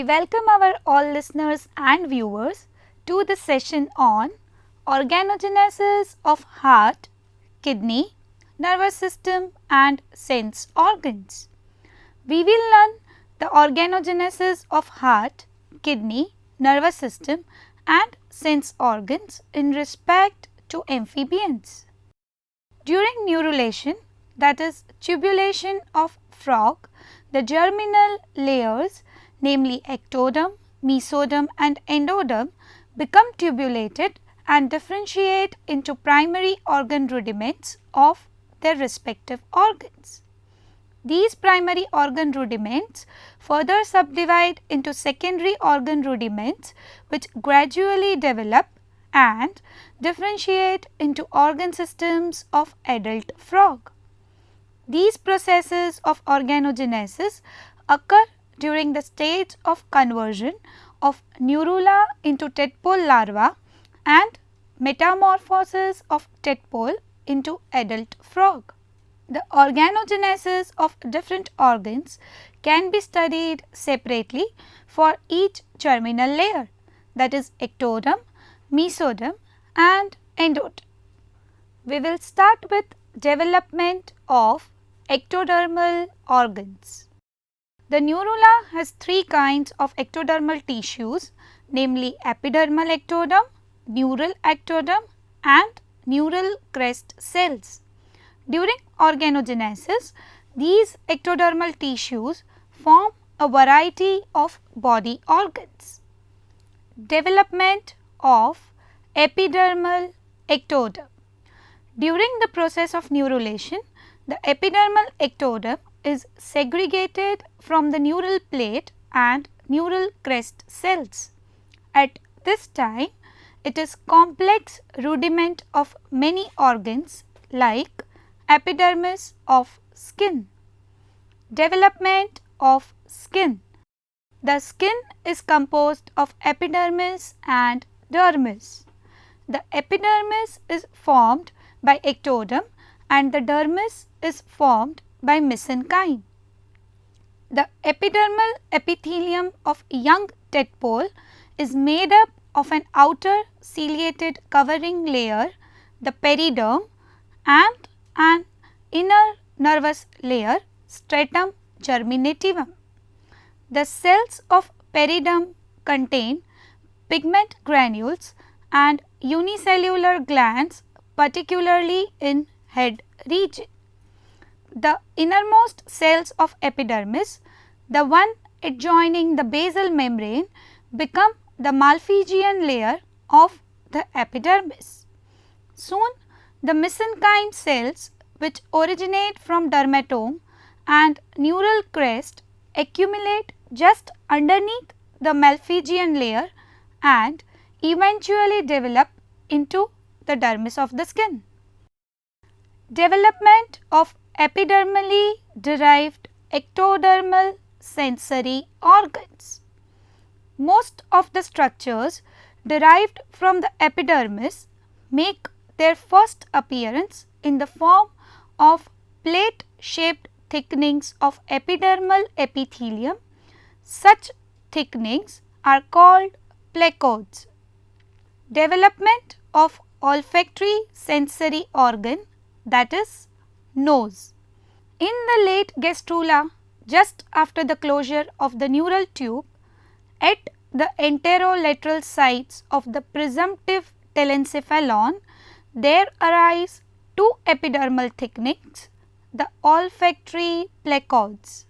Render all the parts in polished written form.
We welcome our all listeners and viewers to the session on organogenesis of heart, kidney, nervous system and sense organs. We will learn the organogenesis of heart, kidney, nervous system and sense organs in respect to amphibians. During neurulation, that is tubulation of frog, the germinal layers, namely ectoderm, mesoderm and endoderm, become tubulated and differentiate into primary organ rudiments of their respective organs. These primary organ rudiments further subdivide into secondary organ rudiments which gradually develop and differentiate into organ systems of adult frog. These processes of organogenesis occur during the stage of conversion of neurula into tadpole larva and metamorphosis of tadpole into adult frog. The organogenesis of different organs can be studied separately for each germinal layer, that is ectoderm, mesoderm and endoderm. We will start with development of ectodermal organs. The neurula has three kinds of ectodermal tissues, namely epidermal ectoderm, neural ectoderm and neural crest cells. During organogenesis, these ectodermal tissues form a variety of body organs. Development of epidermal ectoderm. During the process of neurulation, the epidermal ectoderm is segregated from the neural plate and neural crest cells. At this time, it is complex rudiment of many organs like epidermis of skin. Development of skin. The skin is composed of epidermis and dermis. The epidermis is formed by ectoderm and the dermis is formed by mesenchyme. The epidermal epithelium of young tadpole is made up of an outer ciliated covering layer, the periderm, and an inner nervous layer, stratum germinativum. The cells of periderm contain pigment granules and unicellular glands, particularly in head region. The innermost cells of epidermis, the one adjoining the basal membrane, become the Malpighian layer of the epidermis. Soon, the mesenchyme cells, which originate from dermatome and neural crest, accumulate just underneath the Malpighian layer and eventually develop into the dermis of the skin. Development of epidermally derived ectodermal sensory organs. Most of the structures derived from the epidermis make their first appearance in the form of plate shaped thickenings of epidermal epithelium. Such thickenings are called placodes. Development of olfactory sensory organ, that is nose. In the late gastrula, just after the closure of the neural tube, at the anterolateral sides of the presumptive telencephalon, there arise two epidermal thickenings, the olfactory placodes.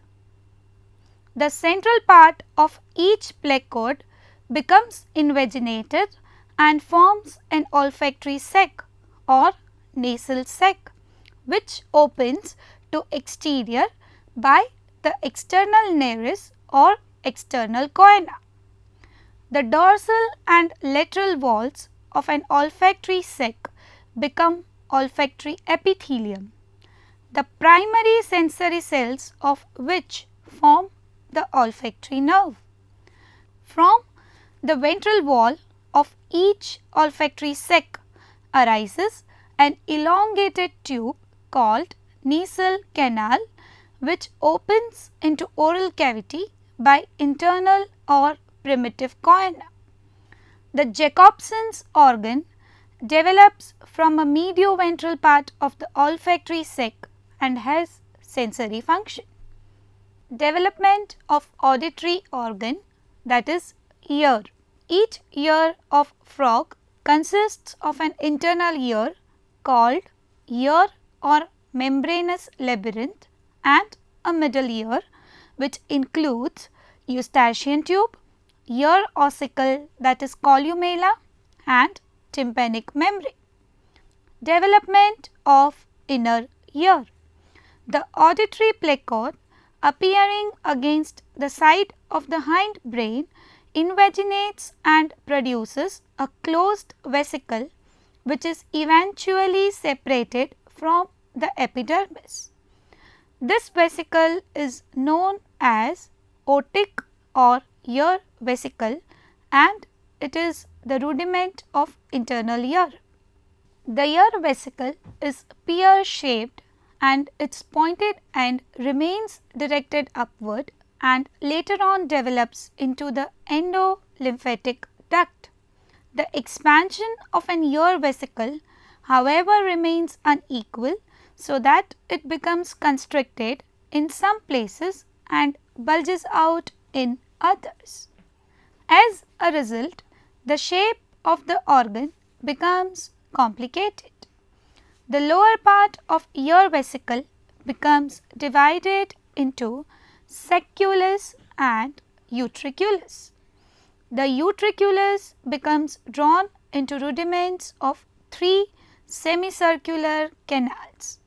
The central part of each placode becomes invaginated and forms an olfactory sac or nasal sac, which opens to exterior by the external nares or external choana. The dorsal and lateral walls of an olfactory sac become olfactory epithelium, the primary sensory cells of which form the olfactory nerve. From the ventral wall of each olfactory sac arises an elongated tube called nasal canal, which opens into oral cavity by internal or primitive choana. The Jacobson's organ develops from a medioventral part of the olfactory sac and has sensory function. Development of auditory organ, that is ear. Each ear of frog consists of an internal ear called ear or membranous labyrinth and a middle ear which includes eustachian tube, ear ossicle, that is columella, and tympanic membrane. Development of inner ear. The auditory placard appearing against the side of the hind brain invaginates and produces a closed vesicle which is eventually separated from the epidermis. This vesicle is known as otic or ear vesicle and it is the rudiment of internal ear. The ear vesicle is pear shaped and its pointed end remains directed upward and later on develops into the endolymphatic duct. The expansion of an ear vesicle, however, remains unequal so that it becomes constricted in some places and bulges out in others. As a result, the shape of the organ becomes complicated. The lower part of ear vesicle becomes divided into sacculus and utriculus. The utriculus becomes drawn into rudiments of 3 semicircular canals.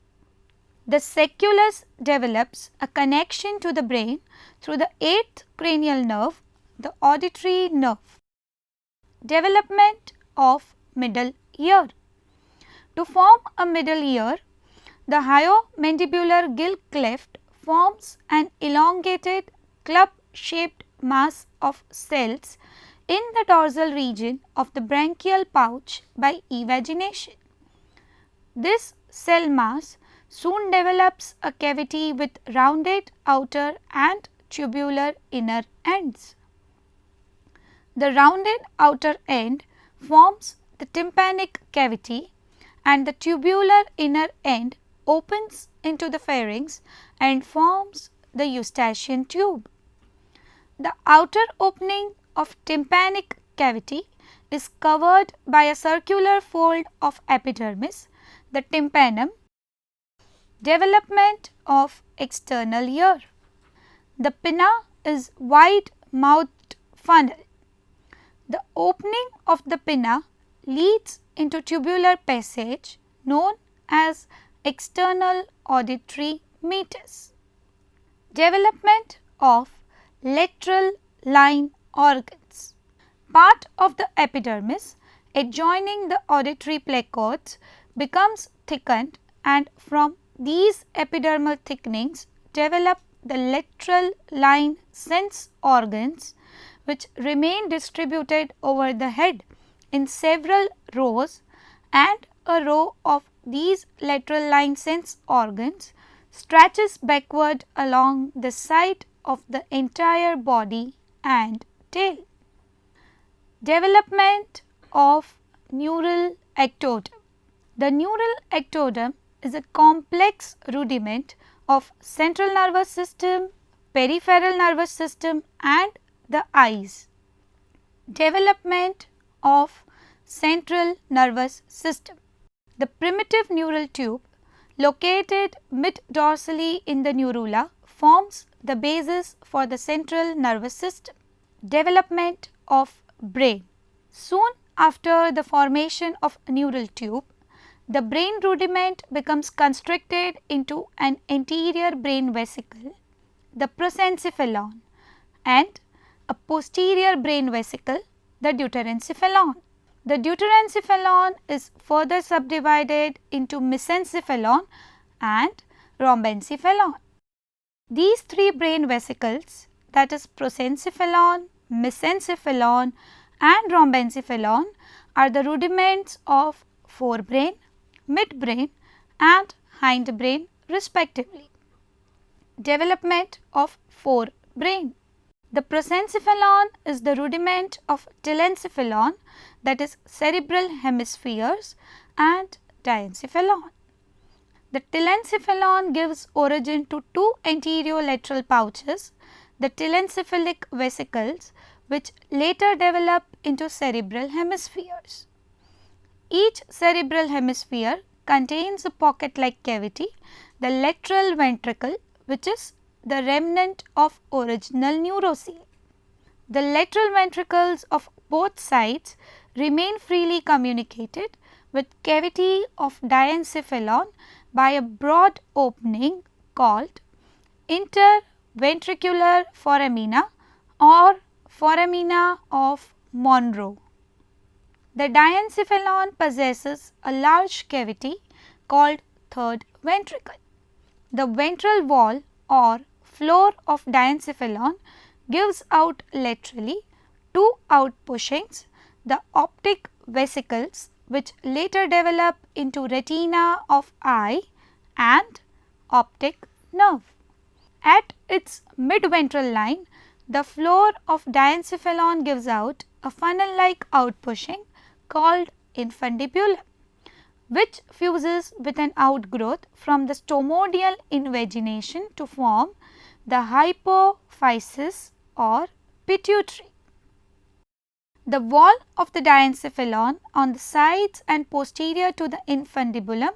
The sacculus develops a connection to the brain through the 8th cranial nerve, the auditory nerve. Development of middle ear. To form a middle ear, the hyomandibular gill cleft forms an elongated club-shaped mass of cells in the dorsal region of the branchial pouch by evagination. This cell mass soon develops a cavity with rounded outer and tubular inner ends. The rounded outer end forms the tympanic cavity and the tubular inner end opens into the pharynx and forms the eustachian tube. The outer opening of tympanic cavity is covered by a circular fold of epidermis, the tympanum. Development of external ear. The pinna is wide-mouthed funnel. The opening of the pinna leads into tubular passage known as external auditory meatus. Development of lateral line organs. Part of the epidermis adjoining the auditory placards becomes thickened and from these epidermal thickenings develop the lateral line sense organs which remain distributed over the head in several rows, and a row of these lateral line sense organs stretches backward along the side of the entire body and tail. Development of neural ectoderm. The neural ectoderm is a complex rudiment of central nervous system, peripheral nervous system and the eyes. Development of central nervous system. The primitive neural tube located mid-dorsally in the neurula forms the basis for the central nervous system. Development of brain. Soon after the formation of neural tube, the brain rudiment becomes constricted into an anterior brain vesicle, the prosencephalon, and a posterior brain vesicle, the deuterencephalon. The deuterencephalon is further subdivided into mesencephalon and rhombencephalon. These 3 brain vesicles, that is prosencephalon, mesencephalon and rhombencephalon, are the rudiments of forebrain, midbrain and hindbrain respectively. Development of forebrain. The prosencephalon is the rudiment of telencephalon, that is cerebral hemispheres, and diencephalon. The telencephalon gives origin to two anterolateral pouches, the telencephalic vesicles, which later develop into cerebral hemispheres. Each cerebral hemisphere contains a pocket-like cavity, the lateral ventricle, which is the remnant of original neurocele. The lateral ventricles of both sides remain freely communicated with cavity of diencephalon by a broad opening called interventricular foramina or foramina of Monro. The diencephalon possesses a large cavity called third ventricle. The ventral wall or floor of diencephalon gives out laterally two outpushings, the optic vesicles, which later develop into retina of eye, and optic nerve. At its midventral line, the floor of diencephalon gives out a funnel-like outpushing called infundibulum, which fuses with an outgrowth from the stomodial invagination to form the hypophysis or pituitary. The wall of the diencephalon on the sides and posterior to the infundibulum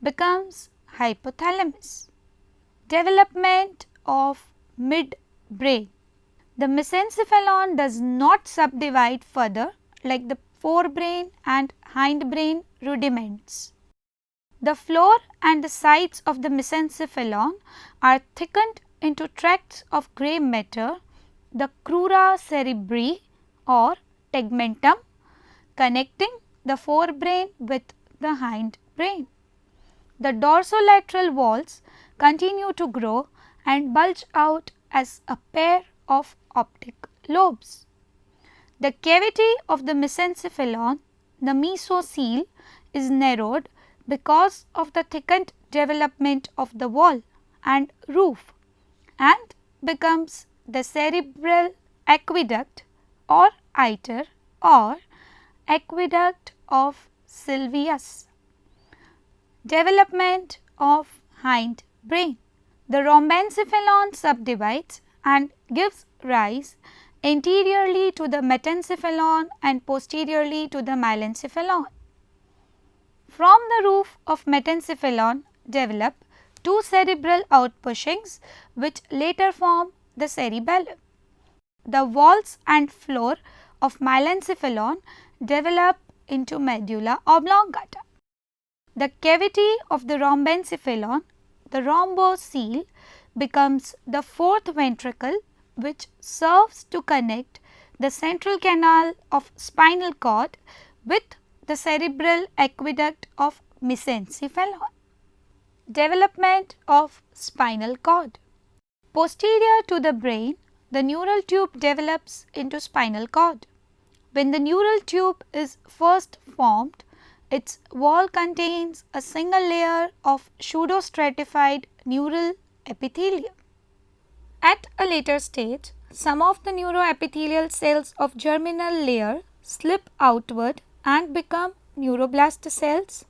becomes hypothalamus. Development of midbrain. The mesencephalon does not subdivide further like the forebrain and hindbrain rudiments. The floor and the sides of the mesencephalon are thickened into tracts of grey matter, the crura cerebri or tegmentum, connecting the forebrain with the hindbrain. The dorsolateral walls continue to grow and bulge out as a pair of optic lobes. The cavity of the mesencephalon, the mesocele, is narrowed because of the thickened development of the wall and roof and becomes the cerebral aqueduct or iter or aqueduct of Sylvius. Development of hindbrain. The rhombencephalon subdivides and gives rise anteriorly to the metencephalon and posteriorly to the myelencephalon. From the roof of metencephalon develop two cerebral outpushings which later form the cerebellum. The walls and floor of myelencephalon develop into medulla oblongata. The cavity of the rhombencephalon, the rhombocele, becomes the fourth ventricle which serves to connect the central canal of spinal cord with the cerebral aqueduct of mesencephalon. Development of spinal cord. Posterior to the brain, the neural tube develops into spinal cord. When the neural tube is first formed, its wall contains a single layer of pseudostratified neural epithelium. At a later stage, some of the neuroepithelial cells of germinal layer slip outward and become neuroblast cells,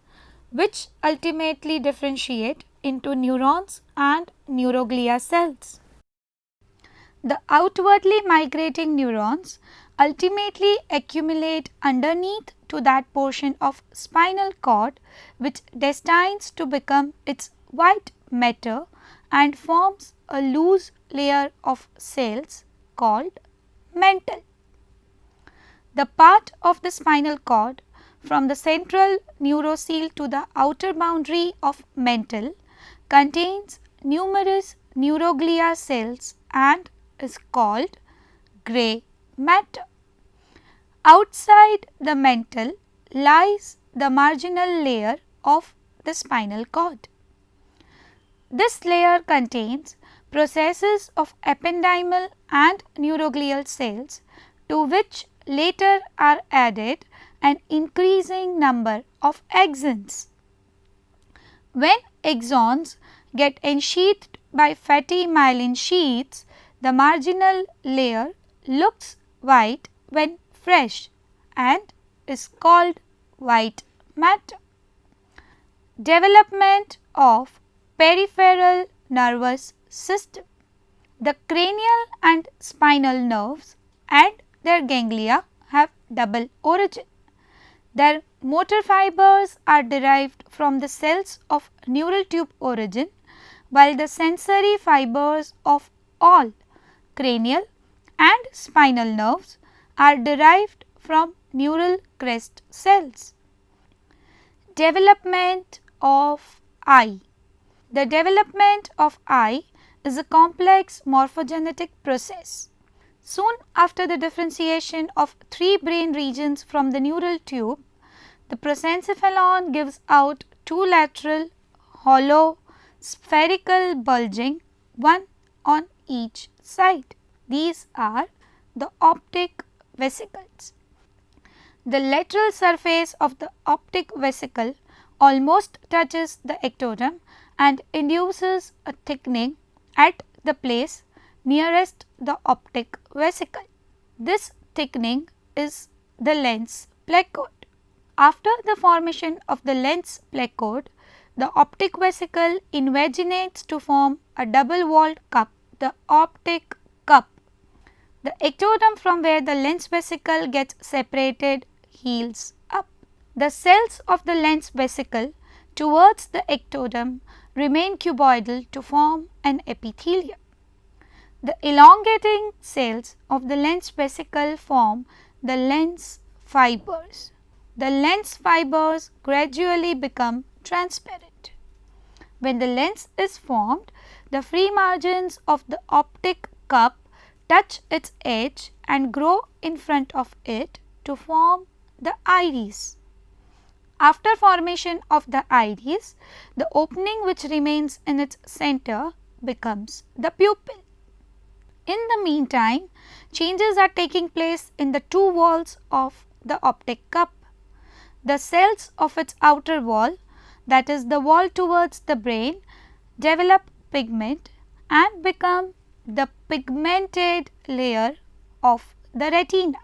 which ultimately differentiate into neurons and neuroglia cells. The outwardly migrating neurons ultimately accumulate underneath to that portion of spinal cord which destines to become its white matter and forms a loose layer of cells called mantle. The part of the spinal cord from the central neurocele to the outer boundary of mantle contains numerous neuroglia cells and is called grey matter. Outside the mantle lies the marginal layer of the spinal cord. This layer contains processes of ependymal and neuroglial cells to which later are added an increasing number of axons. When axons get ensheathed by fatty myelin sheaths, The marginal layer looks white when fresh and is called white matter. Development of peripheral nervous system. The cranial and spinal nerves and their ganglia have double origin. Their motor fibers are derived from the cells of neural tube origin, while the sensory fibers of all cranial and spinal nerves are derived from neural crest cells. Development of eye. The development of eye is a complex morphogenetic process. Soon after the differentiation of three brain regions from the neural tube, the prosencephalon gives out two lateral, hollow, spherical bulging, one on each side. These are the optic vesicles. The lateral surface of the optic vesicle almost touches the ectoderm and induces a thickening at the place nearest the optic vesicle. This thickening is the lens placode. After the formation of the lens placode, the optic vesicle invaginates to form a double walled cup, the optic cup. The ectoderm from where the lens vesicle gets separated heals up. The cells of the lens vesicle towards the ectoderm remain cuboidal to form an epithelium. The elongating cells of the lens vesicle form the lens fibers. The lens fibers gradually become transparent. When the lens is formed, the free margins of the optic cup touch its edge and grow in front of it to form the iris. After formation of the iris, the opening which remains in its center becomes the pupil. In the meantime, changes are taking place in the two walls of the optic cup. The cells of its outer wall, that is the wall towards the brain, develop pigment and become the pigmented layer of the retina.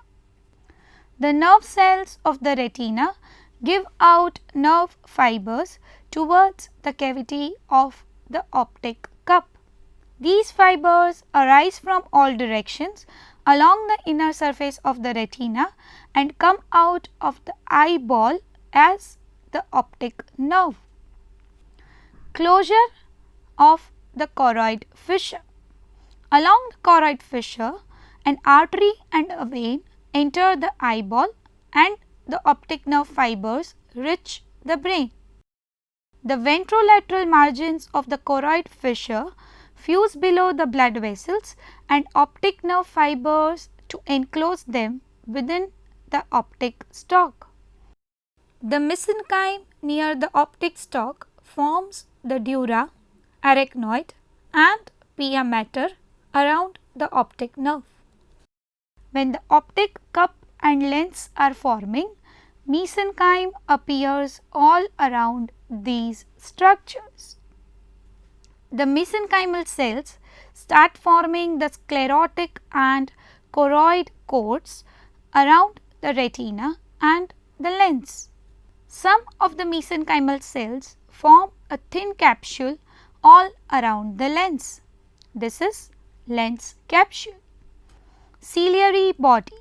The nerve cells of the retina give out nerve fibers towards the cavity of the optic cup. These fibers arise from all directions along the inner surface of the retina and come out of the eyeball as the optic nerve. Closure of the choroid fissure. Along the choroid fissure, an artery and a vein enter the eyeball and the optic nerve fibers reach the brain. The ventrolateral margins of the choroid fissure fuse below the blood vessels and optic nerve fibers to enclose them within the optic stalk. The mesenchyme near the optic stalk forms the dura, arachnoid and pia mater around the optic nerve. When the optic cup and lens are forming, mesenchyme appears all around these structures. The mesenchymal cells start forming the sclerotic and choroid coats around the retina and the lens. Some of the mesenchymal cells form a thin capsule all around the lens. This is lens capsule. Ciliary body.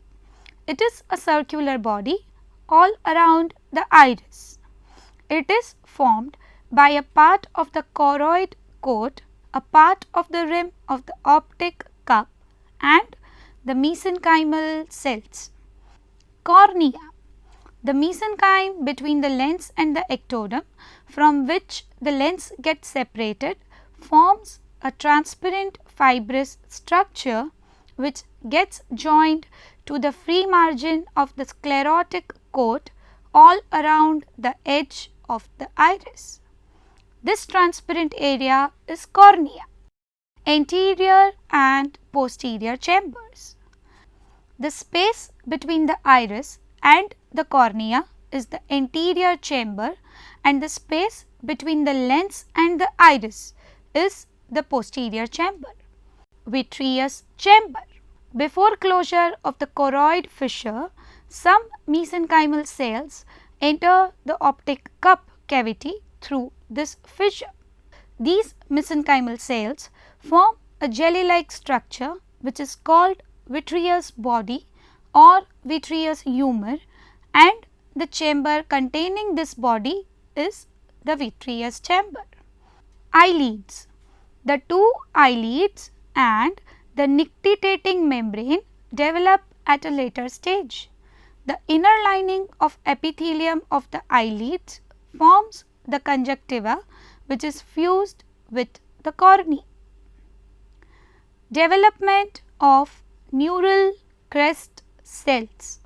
It is a circular body all around the iris. It is formed by a part of the choroid coat, a part of the rim of the optic cup and the mesenchymal cells. Cornea. The mesenchyme between the lens and the ectoderm, from which the lens gets separated, forms a transparent fibrous structure which gets joined to the free margin of the sclerotic coat all around the edge of the iris. This transparent area is cornea. Anterior and posterior chambers. The space between the iris and the cornea is the anterior chamber and the space between the lens and the iris is the posterior chamber. vitreous chamber. Before closure of the choroid fissure, some mesenchymal cells enter the optic cup cavity through this fissure. These mesenchymal cells form a jelly-like structure which is called vitreous body or vitreous humor, and the chamber containing this body is the vitreous chamber. Eyelids. The two eyelids and the nictitating membrane develop at a later stage. The inner lining of epithelium of the eyelids forms the conjunctiva, which is fused with the cornea. Development of neural crest cells.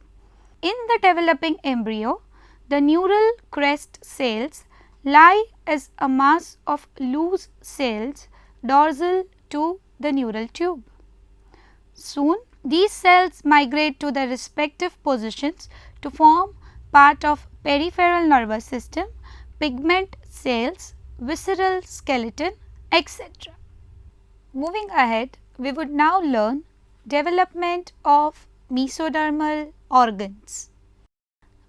In the developing embryo, the neural crest cells lie as a mass of loose cells dorsal to the neural tube. Soon, these cells migrate to their respective positions to form part of peripheral nervous system, pigment cells, visceral skeleton, etc. Moving ahead, we would now learn development of mesodermal organs.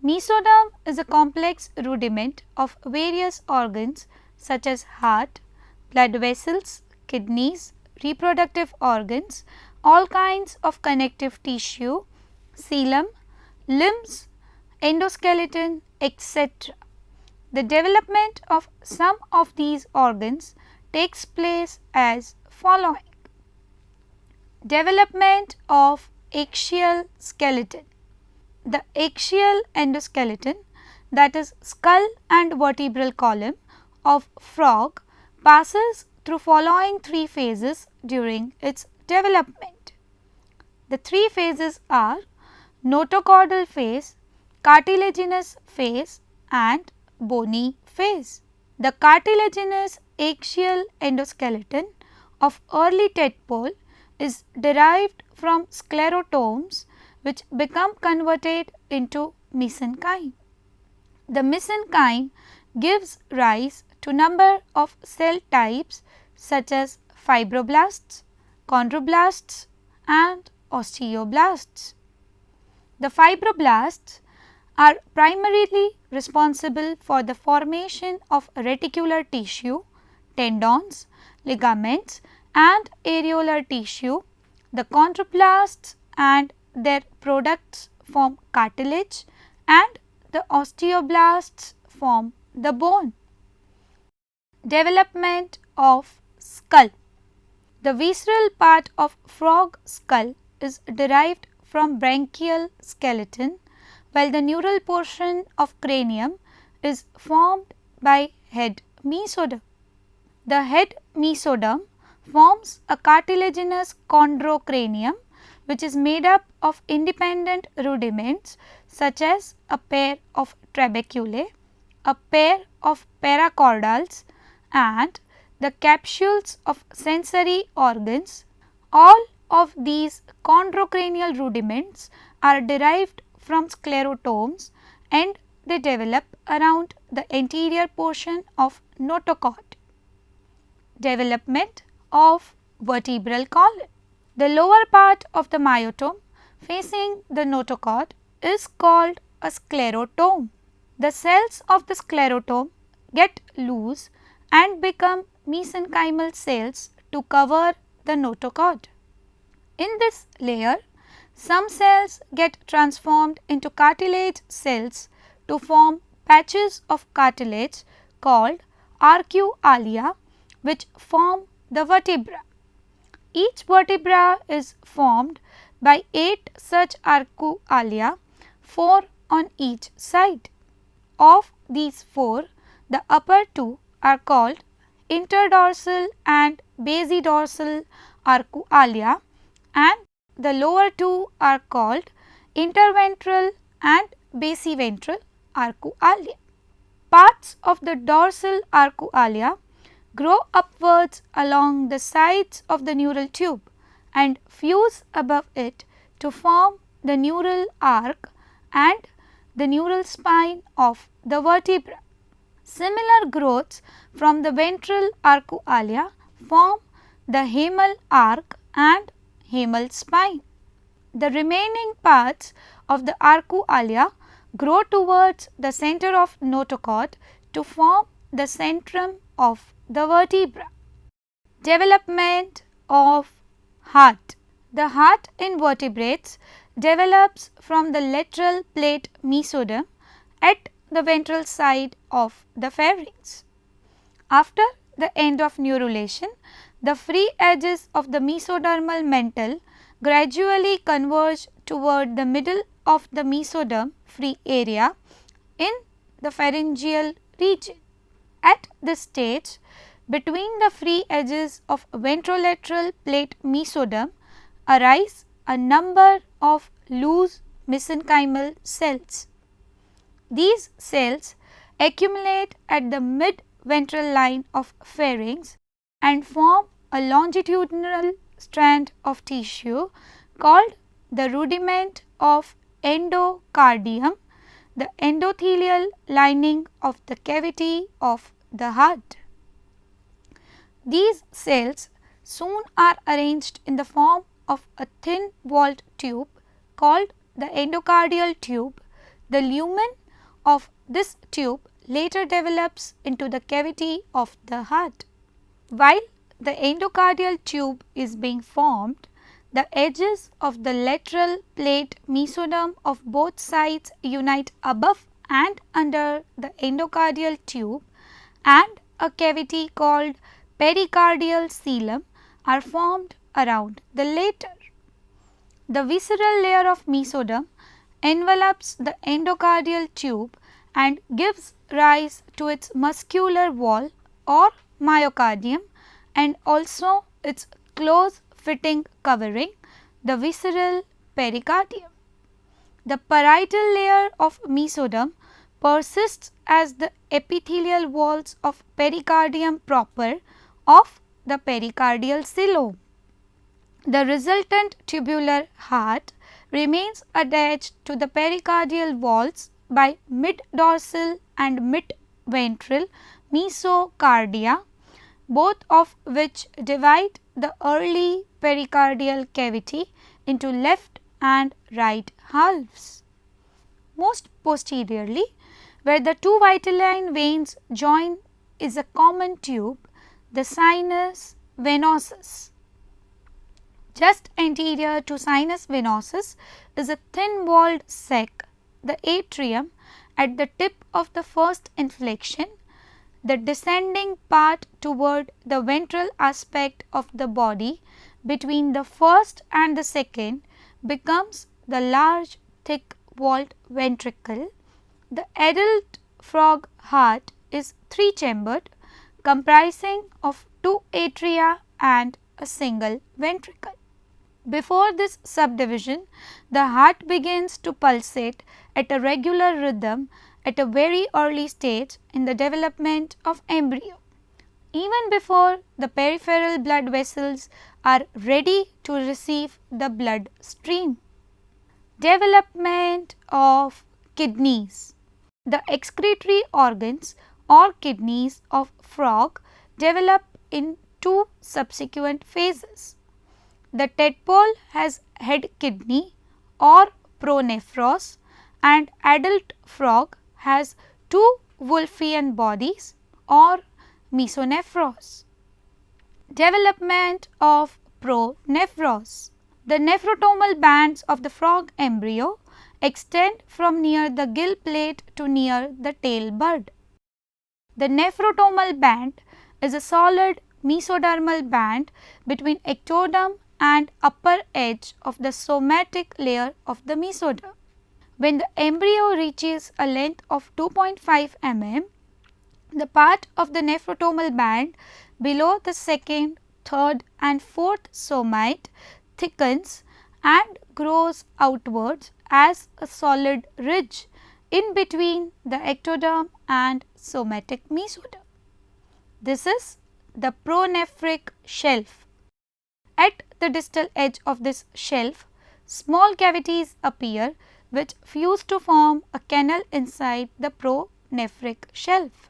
Mesoderm is a complex rudiment of various organs such as heart, blood vessels, kidneys, reproductive organs, all kinds of connective tissue, coelom, limbs, endoskeleton, etc. The development of some of these organs takes place as following. Development of axial skeleton. The axial endoskeleton, that is skull and vertebral column of frog, passes through following three phases during its development. The three phases are notochordal phase, cartilaginous phase and bony phase. The cartilaginous axial endoskeleton of early tadpole is derived from sclerotomes which become converted into mesenchyme. The mesenchyme gives rise to number of cell types such as fibroblasts, chondroblasts and osteoblasts. The fibroblasts are primarily responsible for the formation of reticular tissue, tendons, ligaments and areolar tissue. The chondroblasts and their products form cartilage and the osteoblasts form the bone. Development of skull. The visceral part of frog skull is derived from branchial skeleton, while the neural portion of cranium is formed by head mesoderm. The head mesoderm forms a cartilaginous chondrocranium which is made up of independent rudiments such as a pair of trabeculae, a pair of paracaudals and the capsules of sensory organs. All of these chondrocranial rudiments are derived from sclerotomes and they develop around the anterior portion of notochord. Development of vertebral column. The lower part of the myotome facing the notochord is called a sclerotome. The cells of the sclerotome get loose and become mesenchymal cells to cover the notochord. In this layer, some cells get transformed into cartilage cells to form patches of cartilage called arcualia which form the vertebra. Each vertebra is formed by 8 such arcualia, 4 on each side. Of these 4, the upper 2 are called interdorsal and basidorsal arcualia and the lower 2 are called interventral and basiventral arcualia. Parts of the dorsal arcualia grow upwards along the sides of the neural tube and fuse above it to form the neural arc and the neural spine of the vertebra. Similar growths from the ventral arcualia form the hamal arc and hamal spine. The remaining parts of the arcualia grow towards the center of notochord to form the centrum of the vertebra. Development of heart. The heart in vertebrates develops from the lateral plate mesoderm at the ventral side of the pharynx. After the end of neurulation, the free edges of the mesodermal mantle gradually converge toward the middle of the mesoderm free area in the pharyngeal region. At this stage, between the free edges of ventrolateral plate mesoderm arise a number of loose mesenchymal cells. These cells accumulate at the mid-ventral line of pharynx and form a longitudinal strand of tissue called the rudiment of endocardium, the endothelial lining of the cavity of the heart. These cells soon are arranged in the form of a thin walled tube called the endocardial tube. The lumen of this tube later develops into the cavity of the heart. While the endocardial tube is being formed, the edges of the lateral plate mesoderm of both sides unite above and under the endocardial tube, and a cavity called pericardial coelom are formed around the latter. The visceral layer of mesoderm envelops the endocardial tube and gives rise to its muscular wall or myocardium and also its close fitting covering, the visceral pericardium. The parietal layer of mesoderm persists as the epithelial walls of pericardium proper of the pericardial coelom. The resultant tubular heart remains attached to the pericardial walls by mid-dorsal and mid-ventral mesocardia, both of which divide the early pericardial cavity into left and right halves. Most posteriorly, where the two vitelline veins join, is a common tube, the sinus venosus. Just anterior to sinus venosus is a thin walled sac, the atrium, at the tip of the first inflection. The descending part toward the ventral aspect of the body between the first and the second becomes the large thick walled ventricle. The adult frog heart is three chambered, comprising of two atria and a single ventricle. Before this subdivision, the heart begins to pulsate at a regular rhythm at a very early stage in the development of embryo. Even before the peripheral blood vessels are ready to receive the blood stream. Development of kidneys. The excretory organs or kidneys of frog develop in two subsequent phases. The tadpole has head kidney or pronephros, and adult frog has two Wolffian bodies or mesonephros. Development of pronephros. The nephrotomal bands of the frog embryo extend from near the gill plate to near the tail bud. The nephrotomal band is a solid mesodermal band between ectoderm and upper edge of the somatic layer of the mesoderm. When the embryo reaches a length of 2.5 mm, the part of the nephrotomal band below the second, third and fourth somite thickens and grows outwards as a solid ridge in between the ectoderm and somatic mesoderm. This is the pronephric shelf. At the distal edge of this shelf, small cavities appear which fuse to form a canal inside the pronephric shelf.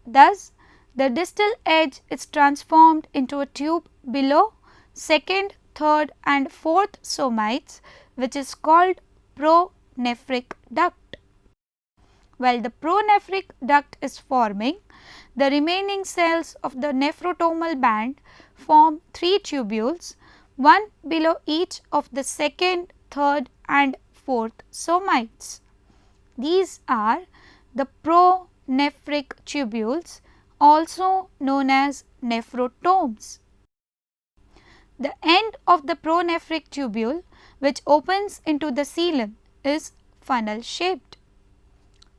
Thus, the distal edge is transformed into a tube below second, third and fourth somites, which is called pronephric duct. While the pronephric duct is forming, the remaining cells of the nephrotomal band form three tubules, one below each of the second, third and fourth somites. These are the pronephric tubules, also known as nephrotomes. The end of the pronephric tubule, which opens into the coelom, is funnel shaped.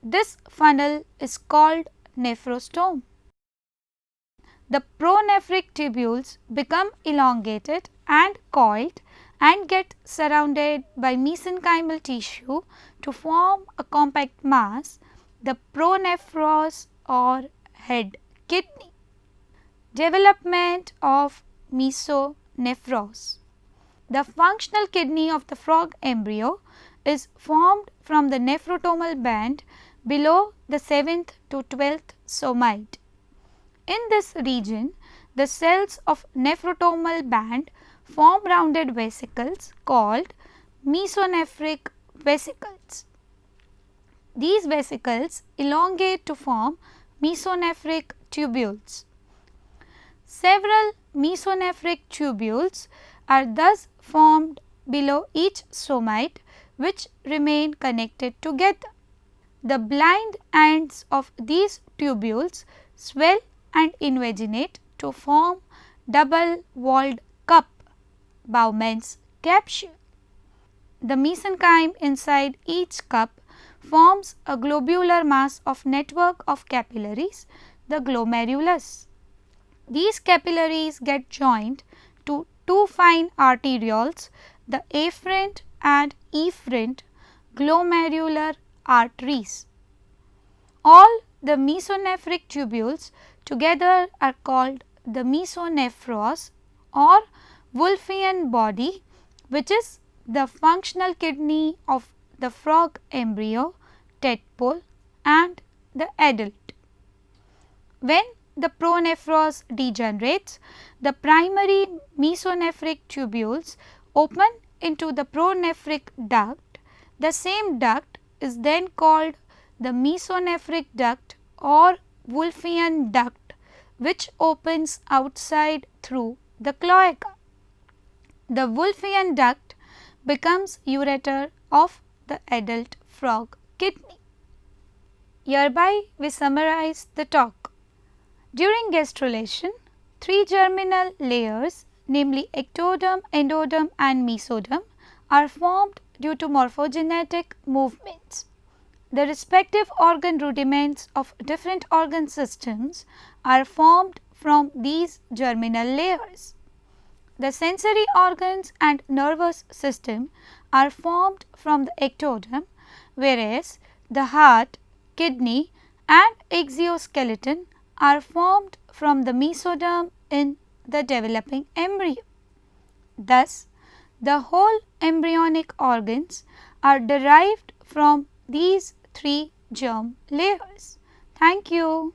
This funnel is called nephrostome. The pronephric tubules become elongated and coiled and get surrounded by mesenchymal tissue to form a compact mass, the pronephros or head kidney. Development of mesonephros. The functional kidney of the frog embryo is formed from the nephrotomal band below the 7th to 12th somite. In this region, the cells of nephrotomal band form rounded vesicles called mesonephric vesicles. These vesicles elongate to form mesonephric tubules. Several mesonephric tubules are thus formed below each somite, which remain connected together. The blind ends of these tubules swell and invaginate to form double-walled cup, Bowman's capsule. The mesenchyme inside each cup forms a globular mass of network of capillaries, the glomerulus. These capillaries get joined to two fine arterioles, the afferent and efferent glomerular arteries. All the mesonephric tubules together are called the mesonephros or Wolffian body, which is the functional kidney of the frog embryo, tadpole and the adult. When the pronephros degenerates, the primary mesonephric tubules open into the pronephric duct. The same duct is then called the mesonephric duct or Wolffian duct, which opens outside through the cloaca. The Wolffian duct becomes ureter of the adult frog kidney. Hereby we summarize the talk. During gastrulation, three germinal layers, namely ectoderm, endoderm and mesoderm, are formed due to morphogenetic movements. The respective organ rudiments of different organ systems are formed from these germinal layers. The sensory organs and nervous system are formed from the ectoderm, whereas the heart, kidney and exoskeleton are formed from the mesoderm in the developing embryo. Thus, the whole embryonic organs are derived from these three germ layers. Thank you.